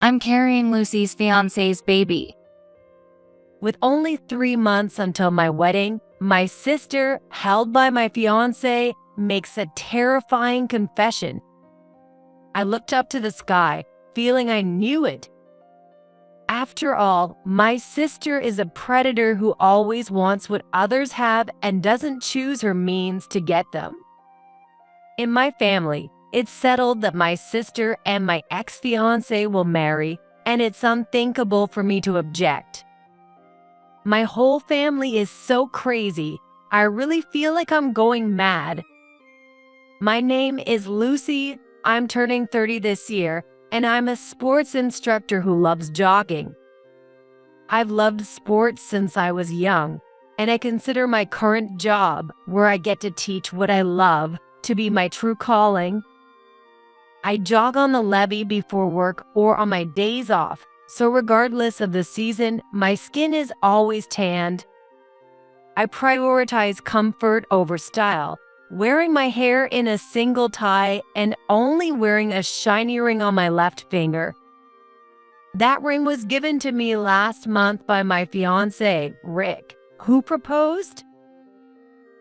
I'm carrying Lucy's fiance's baby. With only 3 months until my wedding, my sister, held by my fiance, makes a terrifying confession. I looked up to the sky, feeling I knew it. After all, my sister is a predator who always wants what others have and doesn't choose her means to get them. In my family, it's settled that my sister and my ex-fiance will marry, and it's unthinkable for me to object. My whole family is so crazy, I really feel like I'm going mad. My name is Lucy, I'm turning 30 this year, and I'm a sports instructor who loves jogging. I've loved sports since I was young, and I consider my current job, where I get to teach what I love, to be my true calling. I jog on the levee before work or on my days off, so regardless of the season, my skin is always tanned. I prioritize comfort over style, wearing my hair in a single tie and only wearing a shiny ring on my left finger. That ring was given to me last month by my fiancé, Rick, who proposed.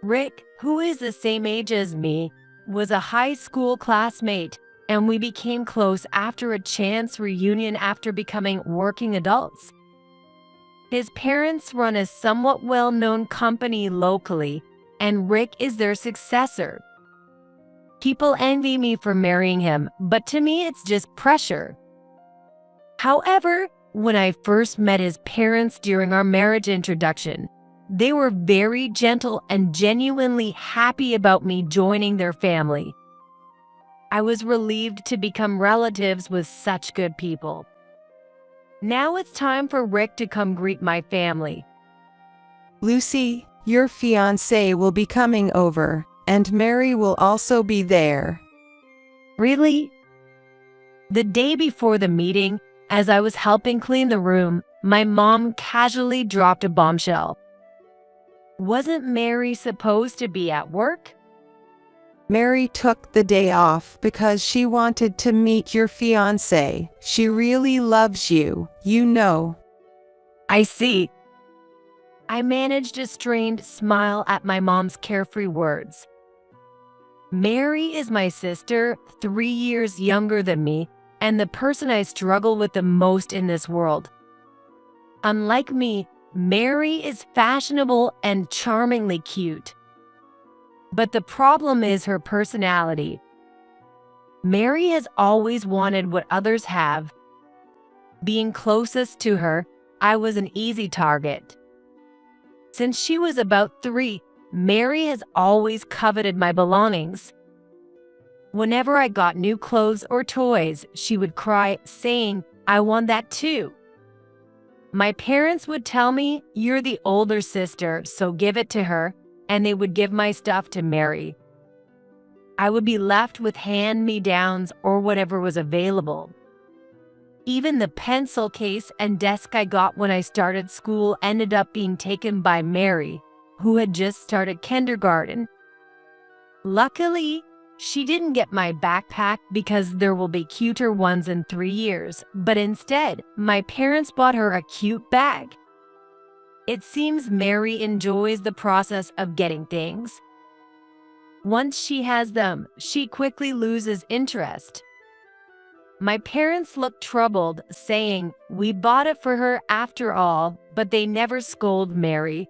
Rick, who is the same age as me, was a high school classmate, and we became close after a chance reunion after becoming working adults. His parents run a somewhat well-known company locally, and Rick is their successor. People envy me for marrying him, but to me it's just pressure. However, when I first met his parents during our marriage introduction, they were very gentle and genuinely happy about me joining their family. I was relieved to become relatives with such good people. Now it's time for Rick to come greet my family. Lucy, your fiancé will be coming over, and Mary will also be there. Really? The day before the meeting, as I was helping clean the room, my mom casually dropped a bombshell. Wasn't Mary supposed to be at work? Mary took the day off because she wanted to meet your fiancé. She really loves you, you know. I see. I managed a strained smile at my mom's carefree words. Mary is my sister, 3 years younger than me, and the person I struggle with the most in this world. Unlike me, Mary is fashionable and charmingly cute. But the problem is her personality. Mary has always wanted what others have. Being closest to her, I was an easy target. Since she was about 3, Mary has always coveted my belongings. Whenever I got new clothes or toys, she would cry, saying, "I want that too." My parents would tell me, "You're the older sister, so give it to her," and they would give my stuff to Mary. I would be left with hand-me-downs or whatever was available. Even the pencil case and desk I got when I started school ended up being taken by Mary, who had just started kindergarten. Luckily, she didn't get my backpack because there will be cuter ones in 3 years, but instead, my parents bought her a cute bag. It seems Mary enjoys the process of getting things. Once she has them, she quickly loses interest. My parents looked troubled, saying, "We bought it for her after all," but they never scold Mary.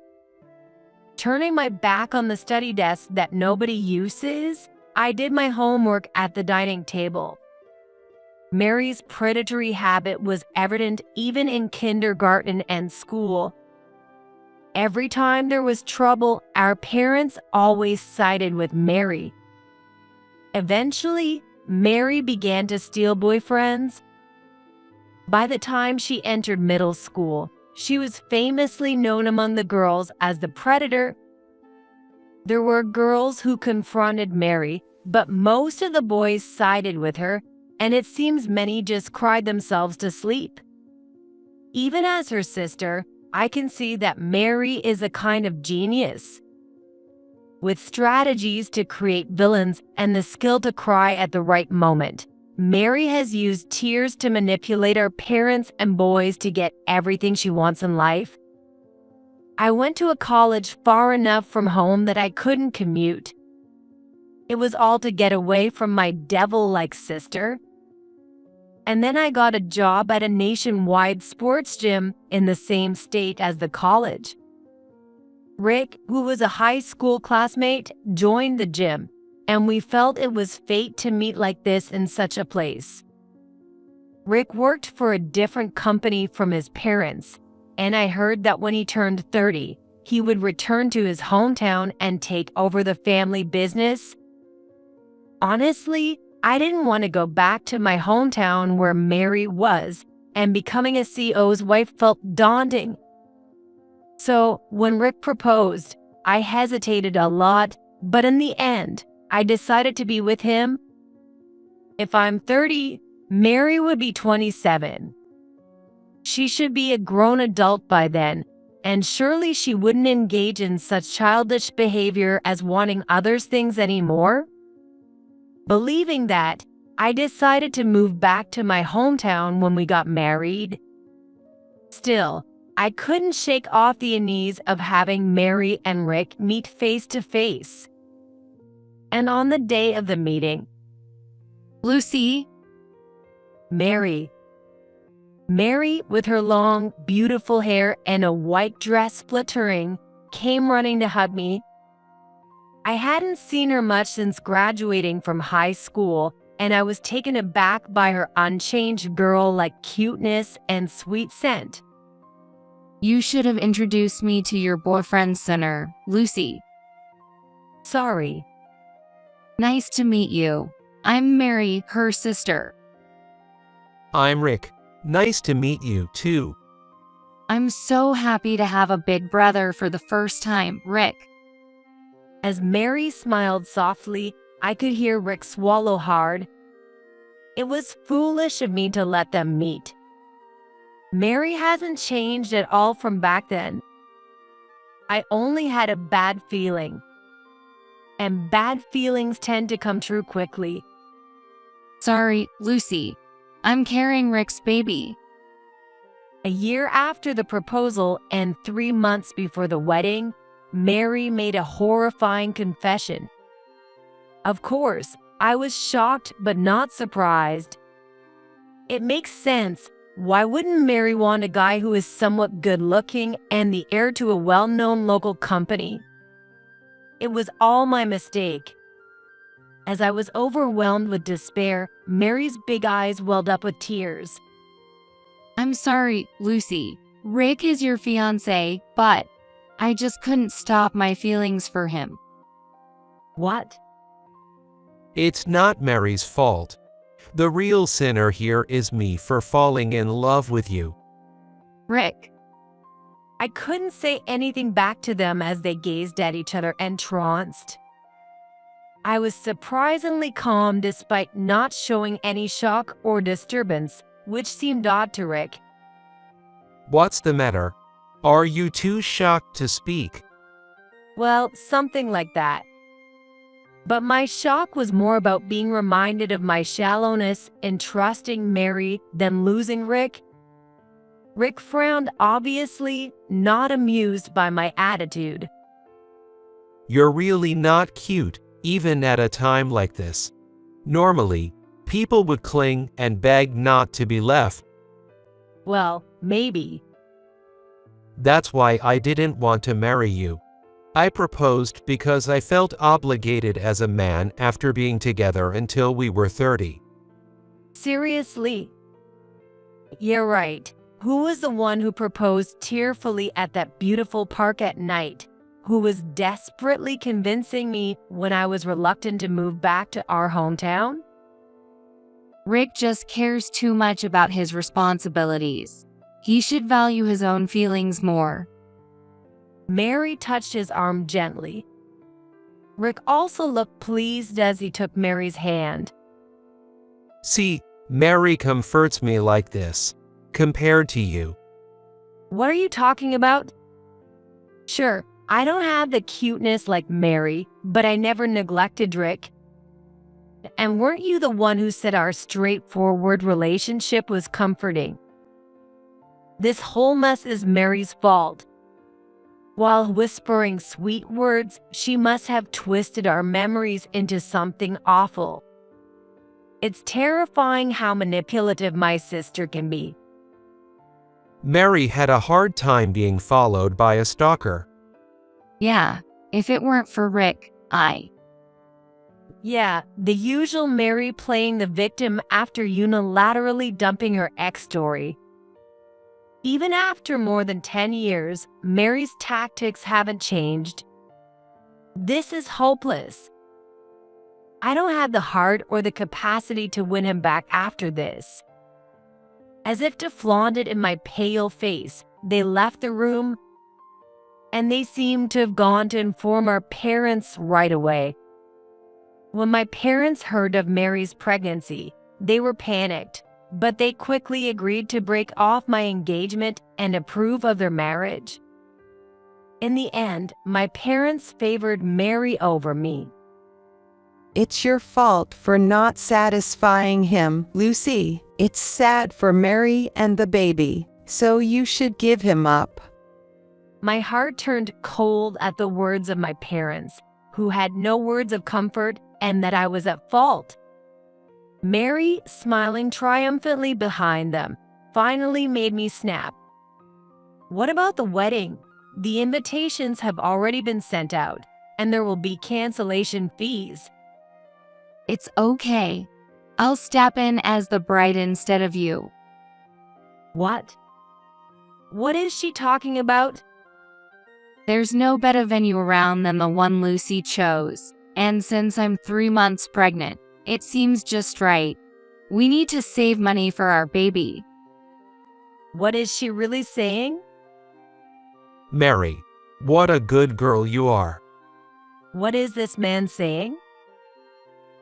Turning my back on the study desk that nobody uses, I did my homework at the dining table. Mary's predatory habit was evident even in kindergarten and school. Every time there was trouble, our parents always sided with Mary. Eventually, Mary began to steal boyfriends. By the time she entered middle school, she was famously known among the girls as the predator. There were girls who confronted Mary, but most of the boys sided with her, and it seems many just cried themselves to sleep. Even as her sister, I can see that Mary is a kind of genius, with strategies to create villains and the skill to cry at the right moment. Mary has used tears to manipulate our parents and boys to get everything she wants in life. I went to a college far enough from home that I couldn't commute. It was all to get away from my devil-like sister. And then I got a job at a nationwide sports gym in the same state as the college. Rick, who was a high school classmate, joined the gym, and we felt it was fate to meet like this in such a place. Rick worked for a different company from his parents, and I heard that when he turned 30, he would return to his hometown and take over the family business. Honestly, I didn't want to go back to my hometown where Mary was, and becoming a CEO's wife felt daunting. So, when Rick proposed, I hesitated a lot, but in the end, I decided to be with him. If I'm 30, Mary would be 27. She should be a grown adult by then, and surely she wouldn't engage in such childish behavior as wanting others' things anymore. Believing that, I decided to move back to my hometown when we got married. Still, I couldn't shake off the unease of having Mary and Rick meet face to face. And on the day of the meeting, Lucy, Mary, with her long, beautiful hair and a white dress fluttering, came running to hug me. I hadn't seen her much since graduating from high school, and I was taken aback by her unchanged girl-like cuteness and sweet scent. you should have introduced me to your boyfriend sooner, Lucy. Sorry. Nice to meet you. I'm Mary, her sister. I'm Rick. Nice to meet you, too. I'm so happy to have a big brother for the first time, Rick. As Mary smiled softly, I could hear Rick swallow hard. It was foolish of me to let them meet. Mary hasn't changed at all from back then. I only had a bad feeling. And bad feelings tend to come true quickly. Sorry, Lucy. I'm carrying Rick's baby. A year after the proposal and 3 months before the wedding, Mary made a horrifying confession. Of course, I was shocked but not surprised. It makes sense. Why wouldn't Mary want a guy who is somewhat good-looking and the heir to a well-known local company? It was all my mistake. As I was overwhelmed with despair, Mary's big eyes welled up with tears. I'm sorry, Lucy. Rick is your fiance, but I just couldn't stop my feelings for him. What? It's not Mary's fault. The real sinner here is me for falling in love with you. Rick. I couldn't say anything back to them as they gazed at each other entranced. I was surprisingly calm despite not showing any shock or disturbance, which seemed odd to Rick. What's the matter? Are you too shocked to speak? Well, something like that. But my shock was more about being reminded of my shallowness in trusting Mary than losing Rick. Rick frowned, obviously not amused by my attitude. You're really not cute, even at a time like this. Normally, people would cling and beg not to be left. Well, maybe. That's why I didn't want to marry you. I proposed because I felt obligated as a man after being together until we were 30. Seriously? You're right. Who was the one who proposed tearfully at that beautiful park at night? Who was desperately convincing me when I was reluctant to move back to our hometown? Rick just cares too much about his responsibilities. He should value his own feelings more. Mary touched his arm gently. Rick also looked pleased as he took Mary's hand. See, Mary comforts me like this, compared to you. What are you talking about? Sure, I don't have the cuteness like Mary, but I never neglected Rick. And weren't you the one who said our straightforward relationship was comforting? This whole mess is Mary's fault. While whispering sweet words, she must have twisted our memories into something awful. It's terrifying how manipulative my sister can be. Mary had a hard time being followed by a stalker. Yeah, if it weren't for Rick, Yeah, the usual Mary playing the victim after unilaterally dumping her ex story. Even after more than 10 years, Mary's tactics haven't changed. This is hopeless. I don't have the heart or the capacity to win him back after this. As if to flaunt it in my pale face, they left the room, and they seemed to have gone to inform our parents right away. When my parents heard of Mary's pregnancy, they were panicked, but they quickly agreed to break off my engagement and approve of their marriage. In the end, my parents favored Mary over me. It's your fault for not satisfying him, Lucy. It's sad for Mary and the baby, so you should give him up. My heart turned cold at the words of my parents, who had no words of comfort and that I was at fault. Mary, smiling triumphantly behind them, finally made me snap. What about the wedding? The invitations have already been sent out, and there will be cancellation fees. It's okay. I'll step in as the bride instead of you. What? What is she talking about? There's no better venue around than the one Lucy chose. And since I'm 3 months pregnant, it seems just right. We need to save money for our baby. What is she really saying? Mary, what a good girl you are. What is this man saying?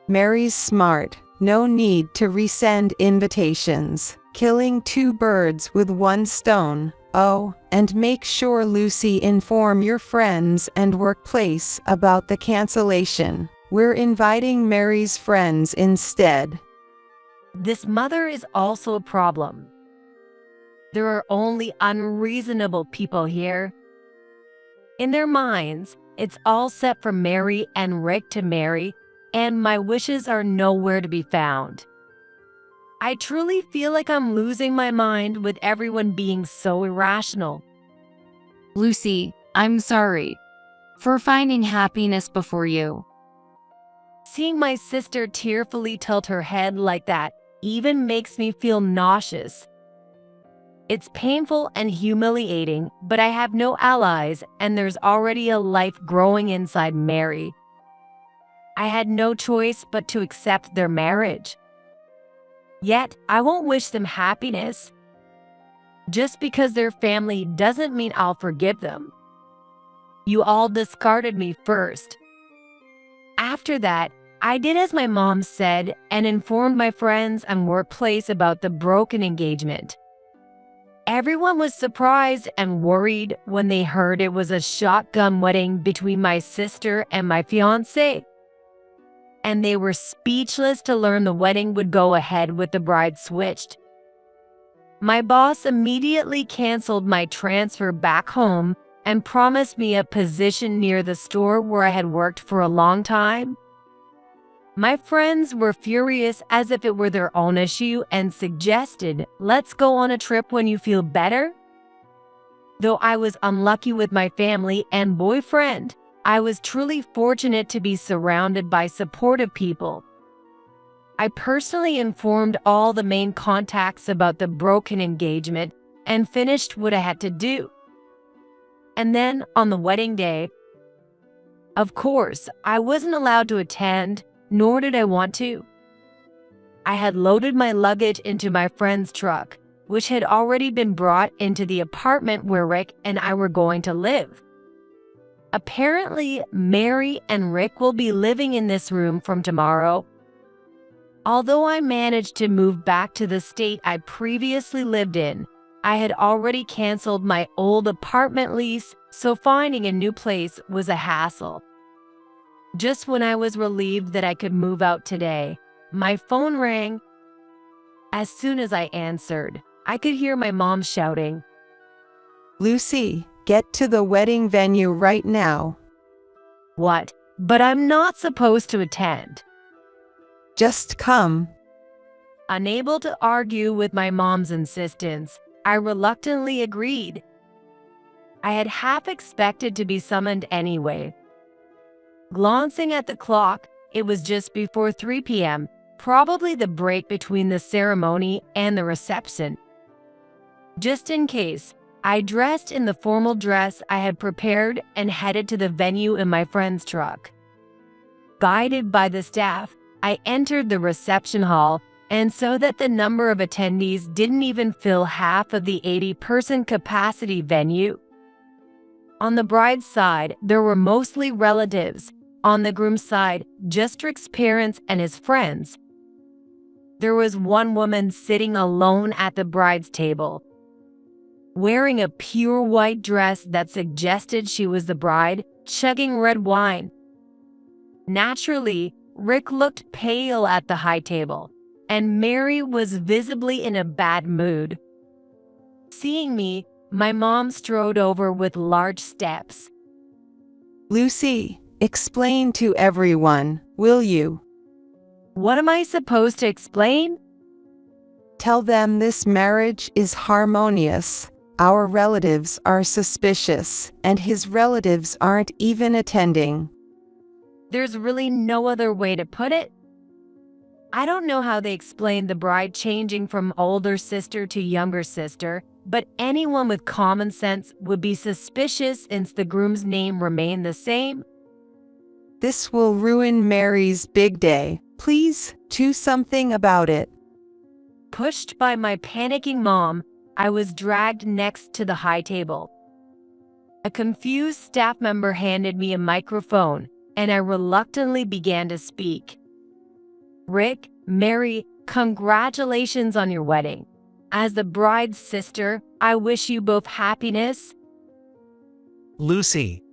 Mary's smart. No need to resend invitations. Killing 2 birds with 1 stone. Oh, and make sure Lucy inform your friends and workplace about the cancellation. We're inviting Mary's friends instead. This mother is also a problem. There are only unreasonable people here. In their minds, it's all set for Mary and Rick to marry, and my wishes are nowhere to be found. I truly feel like I'm losing my mind with everyone being so irrational. Lucy, I'm sorry for finding happiness before you. Seeing my sister tearfully tilt her head like that even makes me feel nauseous. It's painful and humiliating, but I have no allies, and there's already a life growing inside Mary. I had no choice but to accept their marriage. Yet, I won't wish them happiness. Just because they're family doesn't mean I'll forgive them. You all discarded me first. After that, I did as my mom said and informed my friends and workplace about the broken engagement. Everyone was surprised and worried when they heard it was a shotgun wedding between my sister and my fiance. And they were speechless to learn the wedding would go ahead with the bride switched. My boss immediately canceled my transfer back home and promised me a position near the store where I had worked for a long time. My friends were furious as if it were their own issue and suggested, "Let's go on a trip when you feel better." Though I was unlucky with my family and boyfriend, I was truly fortunate to be surrounded by supportive people. I personally informed all the main contacts about the broken engagement and finished what I had to do. And then on the wedding day, of course, I wasn't allowed to attend, nor did I want to. I had loaded my luggage into my friend's truck, which had already been brought into the apartment where Rick and I were going to live. Apparently, Mary and Rick will be living in this room from tomorrow. Although I managed to move back to the state I previously lived in, I had already canceled my old apartment lease, so finding a new place was a hassle. Just when I was relieved that I could move out today, my phone rang. As soon as I answered, I could hear my mom shouting, Lucy, get to the wedding venue right now. "What? But I'm not supposed to attend." Just come. Unable to argue with my mom's insistence, I reluctantly agreed. I had half expected to be summoned anyway. Glancing at the clock, it was just before 3 p.m., probably the break between the ceremony and the reception. Just in case, I dressed in the formal dress I had prepared and headed to the venue in my friend's truck. Guided by the staff, I entered the reception hall and saw that the number of attendees didn't even fill half of the 80-person capacity venue. On the bride's side, there were mostly relatives. On the groom's side, just Rick's parents and his friends. There was one woman sitting alone at the bride's table, wearing a pure white dress that suggested she was the bride, chugging red wine. Naturally, Rick looked pale at the high table, and Mary was visibly in a bad mood. Seeing me, my mom strode over with large steps. Lucy, explain to everyone, will you? What am I supposed to explain? Tell them this marriage is harmonious. Our relatives are suspicious, and his relatives aren't even attending. There's really no other way to put it. I don't know how they explained the bride changing from older sister to younger sister, but anyone with common sense would be suspicious since the groom's name remained the same. This will ruin Mary's big day. Please, do something about it. Pushed by my panicking mom, I was dragged next to the high table. A confused staff member handed me a microphone, and I reluctantly began to speak. Rick, Mary, congratulations on your wedding. As the bride's sister, I wish you both happiness. Lucy,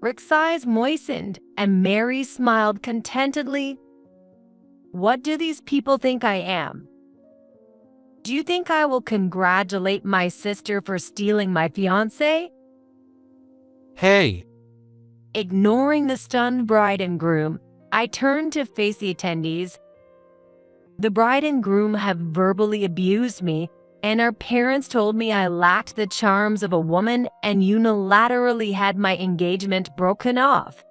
Rick's eyes moistened, and Mary smiled contentedly. What do these people think I am? Do you think I will congratulate my sister for stealing my fiance? hey, Ignoring the stunned bride and groom, I turned to face the attendees. The bride and groom have verbally abused me, and our parents told me I lacked the charms of a woman and unilaterally had my engagement broken off.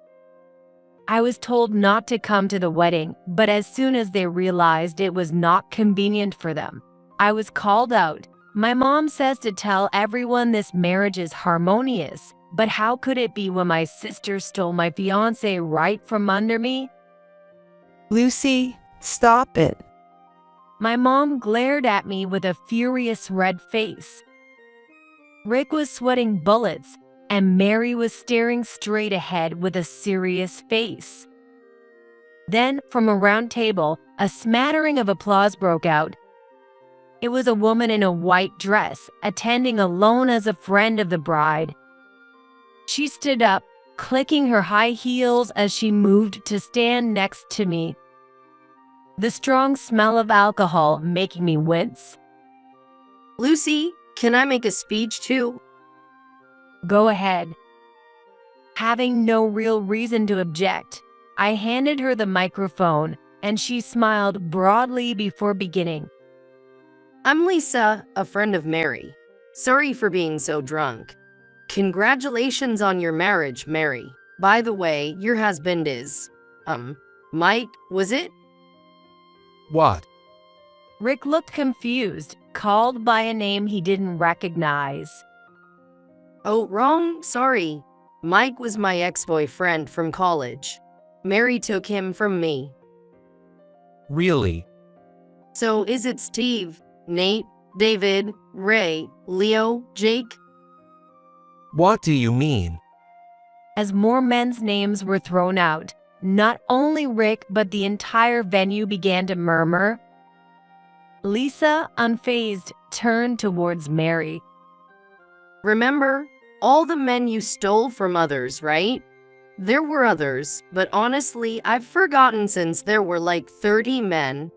I was told not to come to the wedding, but as soon as they realized it was not convenient for them, I was called out. My mom says to tell everyone this marriage is harmonious, but how could it be when my sister stole my fiance right from under me? Lucy, stop it. My mom glared at me with a furious red face. Rick was sweating bullets, and Mary was staring straight ahead with a serious face. Then, from a round table, a smattering of applause broke out. It was a woman in a white dress, attending alone as a friend of the bride. She stood up, clicking her high heels as she moved to stand next to me, the strong smell of alcohol making me wince. Lucy, can I make a speech too? Go ahead. Having no real reason to object, I handed her the microphone, and she smiled broadly before beginning. I'm Lisa, a friend of Mary. Sorry for being so drunk. Congratulations on your marriage, Mary. By the way, your husband is, Mike, was it? what? Rick looked confused, called by a name he didn't recognize. Oh, wrong, sorry. Mike was my ex-boyfriend from college. Mary took him from me. Really? So is it Steve, Nate, David, Ray, Leo, Jake? What do you mean? As more men's names were thrown out, not only Rick but the entire venue began to murmur. Lisa, unfazed, turned towards Mary. Remember, all the men you stole from others, right? There were others, but honestly, I've forgotten since there were like 30 men.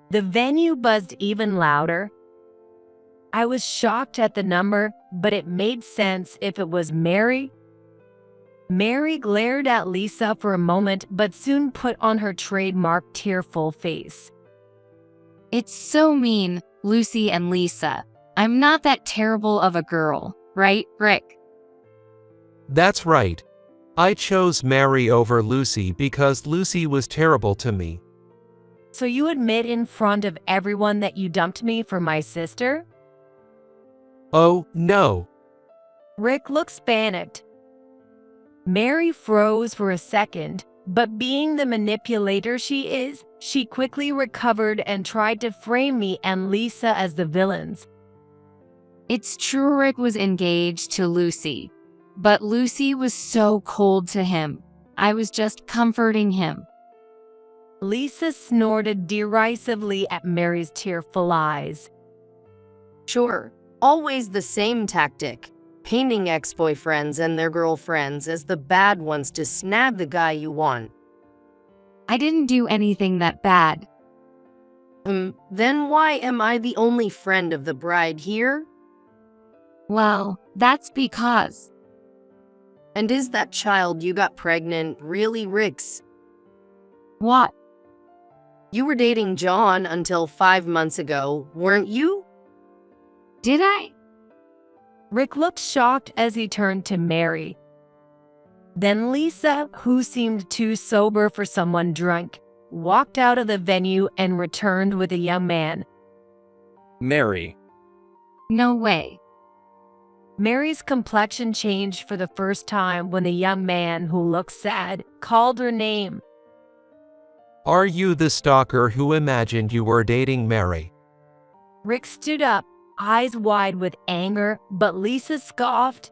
The venue buzzed even louder. I was shocked at the number, but it made sense if it was Mary. Mary glared at Lisa for a moment, but soon put on her trademark tearful face. It's so mean, Lucy and Lisa. I'm not that terrible of a girl, right, Rick? That's right. I chose Mary over Lucy because Lucy was terrible to me. So you admit in front of everyone that you dumped me for my sister? Oh, no. Rick looks panicked. Mary froze for a second, but being the manipulator she is, she quickly recovered and tried to frame me and Lisa as the villains. It's true Rick was engaged to Lucy, but Lucy was so cold to him. I was just comforting him. Lisa snorted derisively at Mary's tearful eyes. Sure, always the same tactic. Painting ex-boyfriends and their girlfriends as the bad ones to snag the guy you want. I didn't do anything that bad. Then why am I the only friend of the bride here? Well, that's because. And is that child you got pregnant really Rick's? What? You were dating John until 5 months ago, weren't you? Did I? Rick looked shocked as he turned to Mary. Then Lisa, who seemed too sober for someone drunk, walked out of the venue and returned with a young man. Mary. No way. Mary's complexion changed for the first time when the young man, who looked sad, called her name. Are you the stalker who imagined you were dating Mary? Rick stood up, eyes wide with anger, but Lisa scoffed.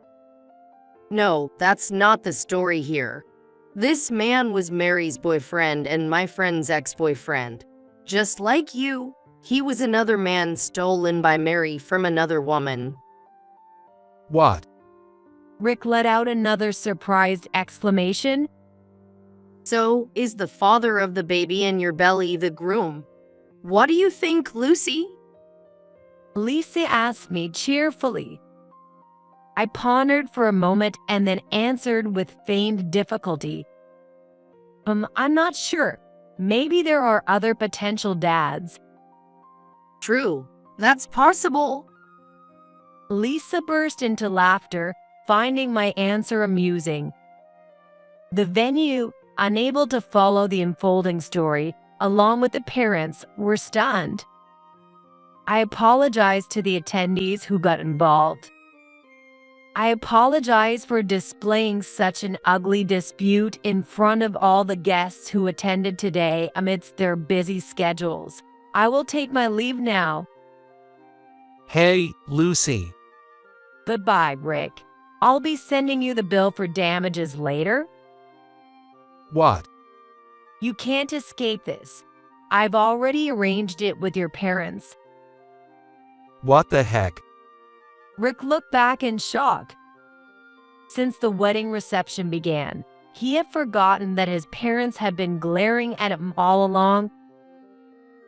No, that's not the story here. This man was Mary's boyfriend and my friend's ex-boyfriend. Just like you, he was another man stolen by Mary from another woman. What? Rick let out another surprised exclamation. So, is the father of the baby in your belly the groom? What do you think, Lucy? Lisa asked me cheerfully. I pondered for a moment and then answered with feigned difficulty. I'm not sure. Maybe there are other potential dads. True, that's possible. Lisa burst into laughter, finding my answer amusing. The venue, unable to follow the unfolding story, along with the parents, were stunned. I apologized to the attendees who got involved. I apologize for displaying such an ugly dispute in front of all the guests who attended today amidst their busy schedules. I will take my leave now. Hey, Lucy. Goodbye, Rick. I'll be sending you the bill for damages later. What? You can't escape this. I've already arranged it with your parents. What the heck? Rick looked back in shock. Since the wedding reception began, he had forgotten that his parents had been glaring at him all along.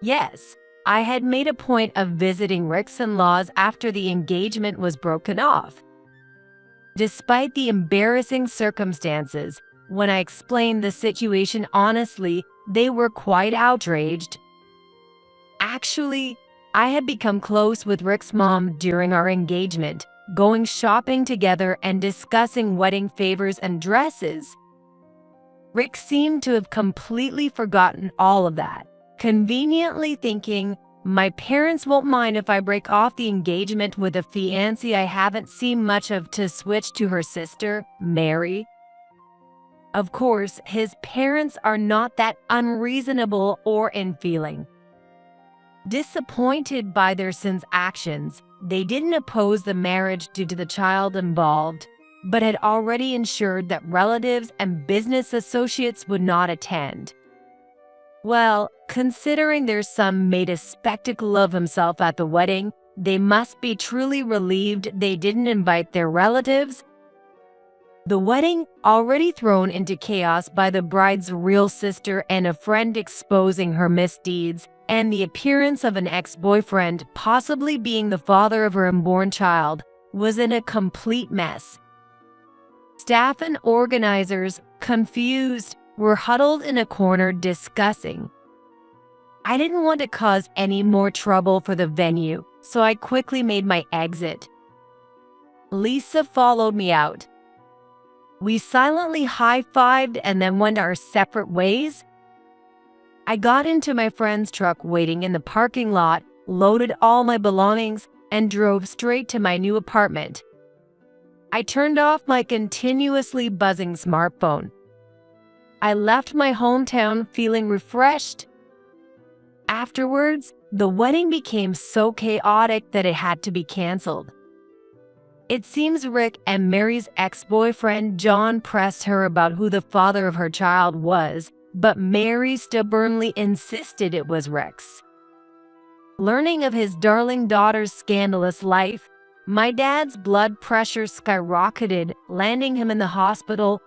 Yes, I had made a point of visiting Rick's in-laws after the engagement was broken off. Despite the embarrassing circumstances, when I explained the situation honestly, they were quite outraged. Actually, I had become close with Rick's mom during our engagement, going shopping together and discussing wedding favors and dresses. Rick seemed to have completely forgotten all of that, conveniently thinking, my parents won't mind if I break off the engagement with a fiance I haven't seen much of to switch to her sister, Mary. Of course, his parents are not that unreasonable or unfeeling. Disappointed by their son's actions, they didn't oppose the marriage due to the child involved, but had already ensured that relatives and business associates would not attend. Well, considering their son made a spectacle of himself at the wedding, they must be truly relieved they didn't invite their relatives. The wedding, already thrown into chaos by the bride's real sister and a friend exposing her misdeeds, and the appearance of an ex-boyfriend possibly being the father of her unborn child, was in a complete mess. Staff and organizers, confused, were huddled in a corner discussing. I didn't want to cause any more trouble for the venue, so I quickly made my exit. Lisa followed me out. We silently high-fived and then went our separate ways. I got into my friend's truck waiting in the parking lot, loaded all my belongings, and drove straight to my new apartment. I turned off my continuously buzzing smartphone. I left my hometown feeling refreshed. Afterwards, the wedding became so chaotic that it had to be canceled. It seems Rick and Mary's ex-boyfriend John pressed her about who the father of her child was, but Mary stubbornly insisted it was Rick's. Learning of his darling daughter's scandalous life, my dad's blood pressure skyrocketed, landing him in the hospital.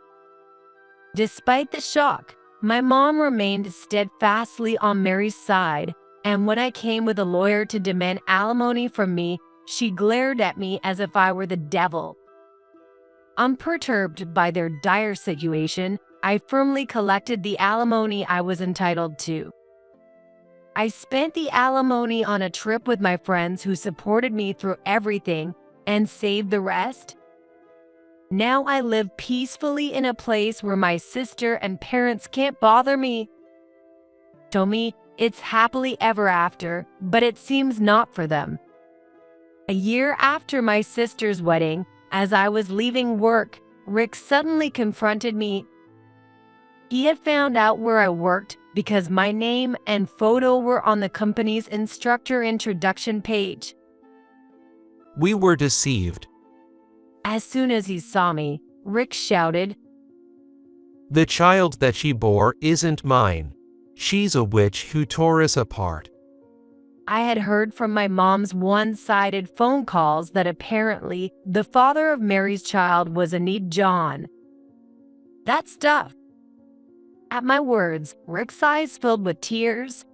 Despite the shock, my mom remained steadfastly on Mary's side, and when I came with a lawyer to demand alimony from me, she glared at me as if I were the devil. Unperturbed by their dire situation, I firmly collected the alimony I was entitled to. I spent the alimony on a trip with my friends who supported me through everything and saved the rest. Now I live peacefully in a place where my sister and parents can't bother me. To me, it's happily ever after, but it seems not for them. A year after my sister's wedding, as I was leaving work, Rick suddenly confronted me. He had found out where I worked because my name and photo were on the company's instructor introduction page. We were deceived. As soon as he saw me, Rick shouted, The child that she bore isn't mine. She's a witch who tore us apart. I had heard from my mom's one-sided phone calls that apparently the father of Mary's child was indeed John. That stuff. At my words, Rick's eyes filled with tears.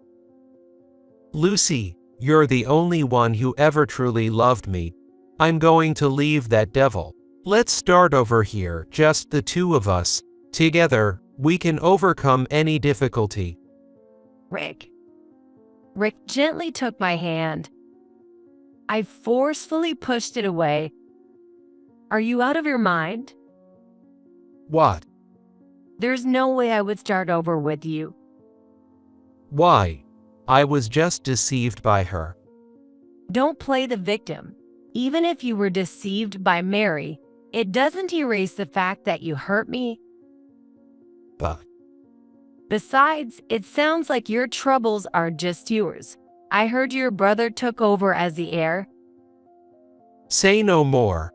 Lucy, you're the only one who ever truly loved me. I'm going to leave that devil. Let's start over here, just the two of us. Together, we can overcome any difficulty. Rick gently took my hand. I forcefully pushed it away. Are you out of your mind? What? There's no way I would start over with you. Why? I was just deceived by her. Don't play the victim. Even if you were deceived by Mary, it doesn't erase the fact that you hurt me. But Besides, it sounds like your troubles are just yours. I heard your brother took over as the heir. say no more.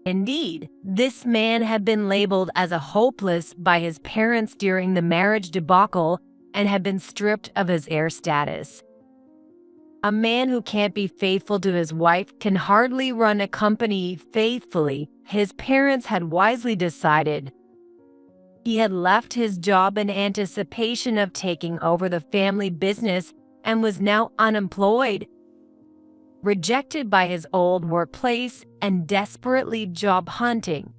Indeed, this man had been labeled as a hopeless by his parents during the marriage debacle and had been stripped of his heir status. A man who can't be faithful to his wife can hardly run a company faithfully, his parents had wisely decided. He had left his job in anticipation of taking over the family business and was now unemployed, rejected by his old workplace and desperately job hunting.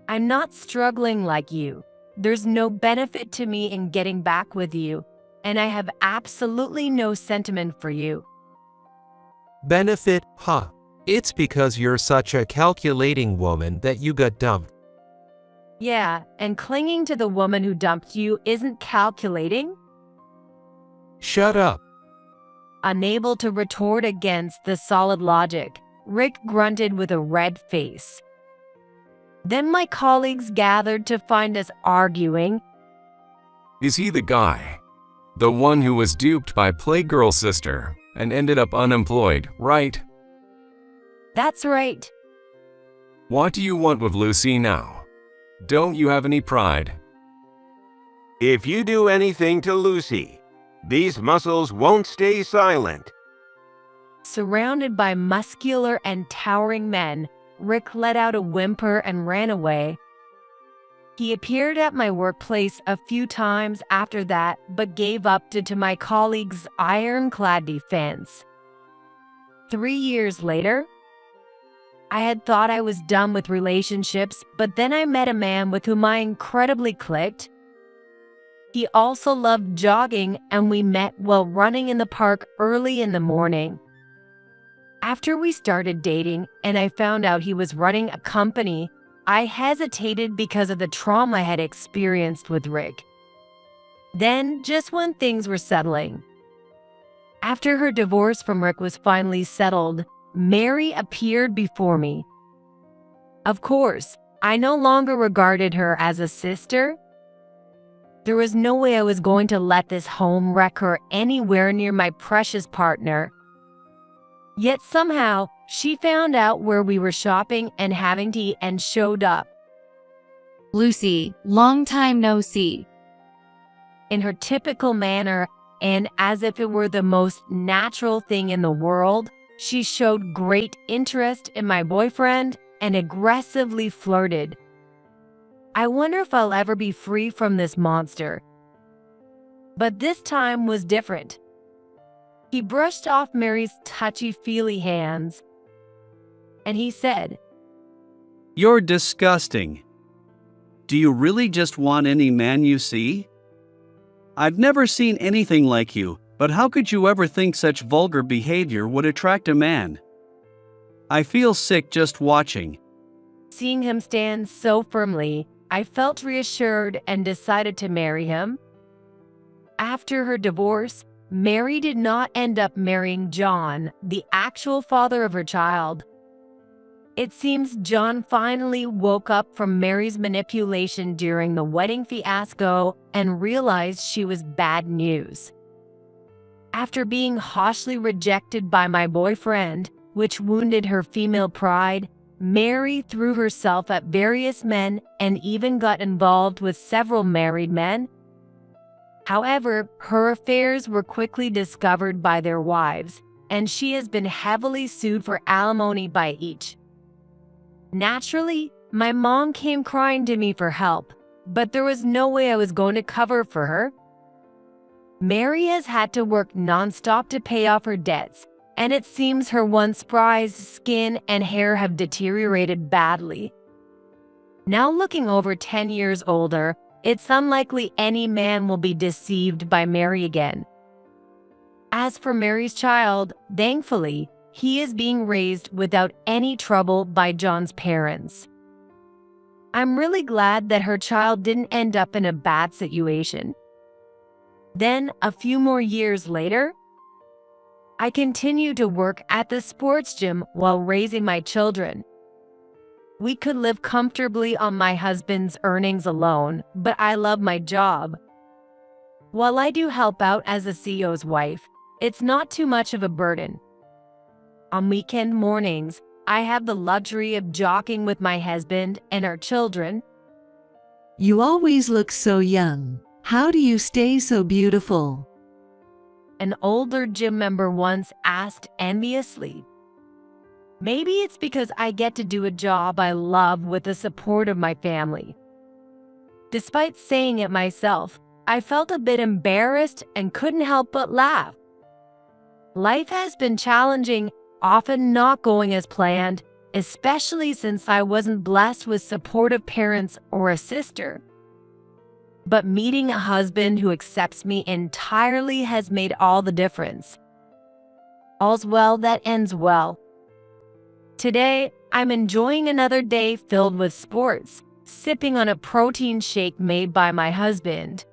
I'm not struggling like you. There's no benefit to me in getting back with you, and I have absolutely no sentiment for you. Benefit, huh? It's because you're such a calculating woman that you got dumped. Yeah, and clinging to the woman who dumped you isn't calculating? Shut up. Unable to retort against the solid logic, Rick grunted with a red face. Then my colleagues gathered to find us arguing. Is he the guy? The one who was duped by Playgirl's sister and ended up unemployed, right? That's right. What do you want with Lucy now? Don't you have any pride? If you do anything to Lucy, these muscles won't stay silent. Surrounded by muscular and towering men, Rick let out a whimper and ran away. He appeared at my workplace a few times after that, but gave up due to my colleague's ironclad defense. 3 years later, I had thought I was done with relationships, but then I met a man with whom I incredibly clicked. He also loved jogging, and we met while running in the park early in the morning. After we started dating and I found out he was running a company, I hesitated because of the trauma I had experienced with Rick. Then, just when things were settling, after her divorce from Rick was finally settled, Mary appeared before me. Of course, I no longer regarded her as a sister. There was no way I was going to let this home wreck her anywhere near my precious partner. Yet somehow, she found out where we were shopping and having tea and showed up. Lucy, long time no see. In her typical manner, and as if it were the most natural thing in the world, she showed great interest in my boyfriend and aggressively flirted. I wonder if I'll ever be free from this monster. But this time was different. He brushed off Mary's touchy-feely hands, and he said, "You're disgusting. Do you really just want any man you see? I've never seen anything like you, but how could you ever think such vulgar behavior would attract a man? I feel sick just watching." Seeing him stand so firmly, I felt reassured and decided to marry him. After her divorce, Mary did not end up marrying John, the actual father of her child. It seems John finally woke up from Mary's manipulation during the wedding fiasco and realized she was bad news. After being harshly rejected by my boyfriend, which wounded her female pride, Mary threw herself at various men and even got involved with several married men. However, her affairs were quickly discovered by their wives, and she has been heavily sued for alimony by each. Naturally, my mom came crying to me for help, but there was no way I was going to cover for her. Mary has had to work nonstop to pay off her debts, and it seems her once prized skin and hair have deteriorated badly. Now looking over 10 years older, it's unlikely any man will be deceived by Mary again. As for Mary's child, thankfully, he is being raised without any trouble by John's parents. I'm really glad that her child didn't end up in a bad situation. Then, a few more years later, I continued to work at the sports gym while raising my children. We could live comfortably on my husband's earnings alone, but I love my job. While I do help out as a CEO's wife, it's not too much of a burden. On weekend mornings, I have the luxury of jogging with my husband and our children. You always look so young. How do you stay so beautiful? An older gym member once asked enviously. Maybe it's because I get to do a job I love with the support of my family. Despite saying it myself, I felt a bit embarrassed and couldn't help but laugh. Life has been challenging, often not going as planned, especially since I wasn't blessed with supportive parents or a sister. But meeting a husband who accepts me entirely has made all the difference. All's well that ends well. Today, I'm enjoying another day filled with sports, sipping on a protein shake made by my husband.